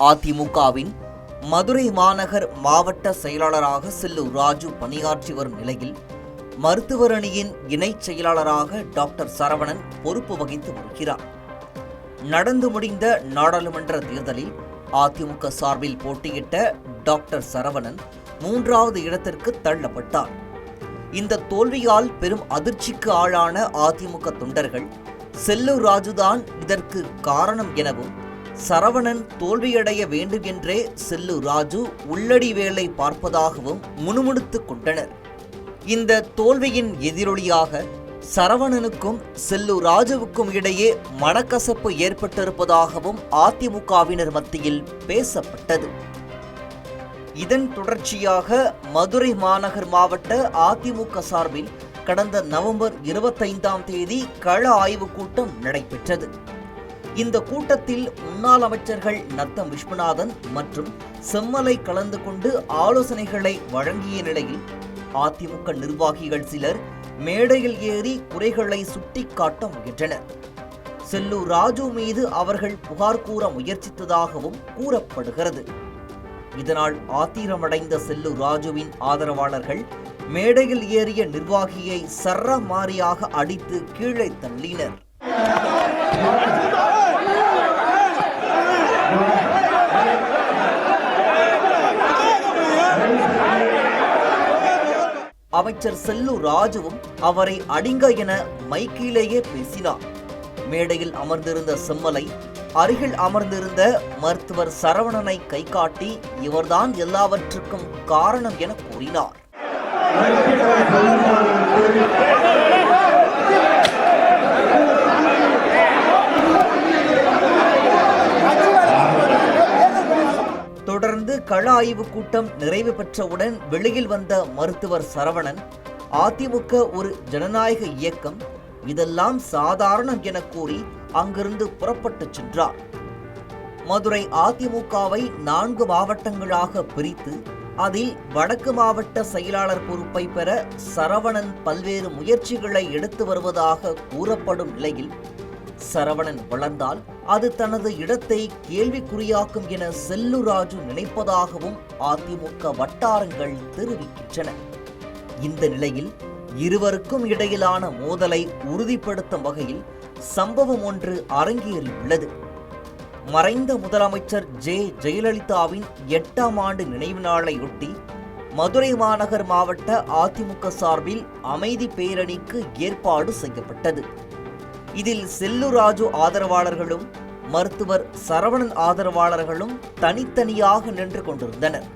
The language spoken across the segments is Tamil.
அதிமுகவின் மதுரை மாநகர் மாவட்ட செயலாளராக செல்லூர் ராஜு பணியாற்றி வரும் நிலையில் மருத்துவர் அணியின் இணைச் செயலாளராக டாக்டர் சரவணன் பொறுப்பு வகித்து வருகிறார். நடந்து முடிந்த நாடாளுமன்ற தேர்தலில் அதிமுக சார்பில் போட்டியிட்ட டாக்டர் சரவணன் 3வது இடத்திற்கு தள்ளப்பட்டார். இந்த தோல்வியால் பெரும் அதிர்ச்சிக்கு ஆளான அதிமுக தொண்டர்கள் செல்லூர் ராஜுதான் இதற்கு காரணம் எனவும், சரவணன் தோல்வியடைய வேண்டும் என்றே செல்லூர் ராஜு உள்ளடி வேலை பார்ப்பதாகவும் முணுமுணுத்துக் கொண்டனர். இந்த தோல்வியின் எதிரொலியாக சரவணனுக்கும் செல்லூர் ராஜுவுக்கும் இடையே மனக்கசப்பு ஏற்பட்டிருப்பதாகவும் அதிமுகவினர் மத்தியில் பேசப்பட்டது. இதன் தொடர்ச்சியாக மதுரை மாநகர் மாவட்ட அதிமுக சார்பில் கடந்த நவம்பர் 25ஆம் தேதி கள ஆய்வுக் கூட்டம் நடைபெற்றது. இந்த கூட்டத்தில் முன்னாள் அமைச்சர்கள் நத்தம் விஸ்வநாதன் மற்றும் செம்மலை கலந்து கொண்டு ஆலோசனைகளை வழங்கிய நிலையில் அதிமுக நிர்வாகிகள் சிலர் மேடையில் ஏறி குறைகளை சுட்டிக்காட்ட முயன்றனர். செல்லூர் ராஜு மீது அவர்கள் புகார் கூற முயற்சித்ததாகவும் கூறப்படுகிறது. இதனால் ஆத்திரமடைந்த செல்லூர் ராஜுவின் ஆதரவாளர்கள் மேடையில் ஏறிய நிர்வாகியை சரமாரியாக அடித்து கீழே தள்ளினர். அமைச்சர் செல்லூர் ராஜுவும் அவரை அடிங்க என மைக்கிலேயே பேசினார். மேடையில் அமர்ந்திருந்த செம்மலை அருகில் அமர்ந்திருந்த மருத்துவர் சரவணனை கை காட்டி இவர்தான் எல்லாவற்றுக்கும் காரணம் என கூறினார். தொடர்ந்து கள ஆய்வுக் கூட்டம் நிறைவு பெற்றவுடன் வெளியில் வந்த மருத்துவர் சரவணன், அதிமுக ஒரு ஜனநாயக இயக்கம், இதெல்லாம் சாதாரணம் என கூறி அங்கிருந்து புறப்பட்டு சென்றார். மதுரை அதிமுகவை 4 மாவட்டங்களாக பிரித்து அதில் வடக்கு மாவட்ட செயலாளர் பொறுப்பை பெற சரவணன் பல்வேறு முயற்சிகளை எடுத்து வருவதாக கூறப்படும் நிலையில், சரவணன் வளர்ந்தால் அது தனது இடத்தை கேள்விக்குறியாக்கும் என செல்லூர் ராஜு நினைப்பதாகவும் அதிமுக வட்டாரங்கள் தெரிவிக்கின்றன. இந்த நிலையில் இருவருக்கும் இடையிலான மோதலை உறுதிப்படுத்தும் வகையில் சம்பவம் ஒன்று அரங்கேறியுள்ளது. மறைந்த முதலமைச்சர் ஜெயலலிதாவின் 8ஆம் ஆண்டு நினைவு நாளையொட்டி மதுரை மாநகர் மாவட்ட அதிமுக சார்பில் அமைதி பேரணிக்கு ஏற்பாடு செய்யப்பட்டது. இதில் செல்லூர் ராஜு ஆதரவாளர்களும் மருத்துவர் சரவணன் ஆதரவாளர்களும் தனித்தனியாக நின்று கொண்டிருந்தனர்.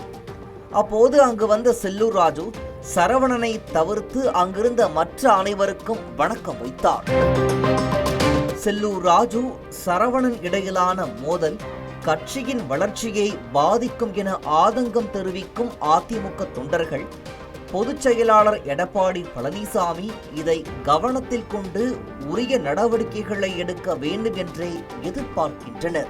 அப்போது அங்கு வந்த செல்லூர் ராஜு சரவணனை தவிர்த்து அங்கிருந்த மற்ற அனைவருக்கும் வணக்கம் வைத்தார். செல்லூர் ராஜு சரவணன் இடையிலான மோதல் கட்சியின் வளர்ச்சியை பாதிக்கும் என ஆதங்கம் தெரிவிக்கும் அதிமுக தொண்டர்கள் பொதுச் செயலாளர் எடப்பாடி பழனிசாமி இதை கவனத்தில் கொண்டு உரிய நடவடிக்கைகளை எடுக்க வேண்டும் என்றே எதிர்பார்க்கின்றனர்.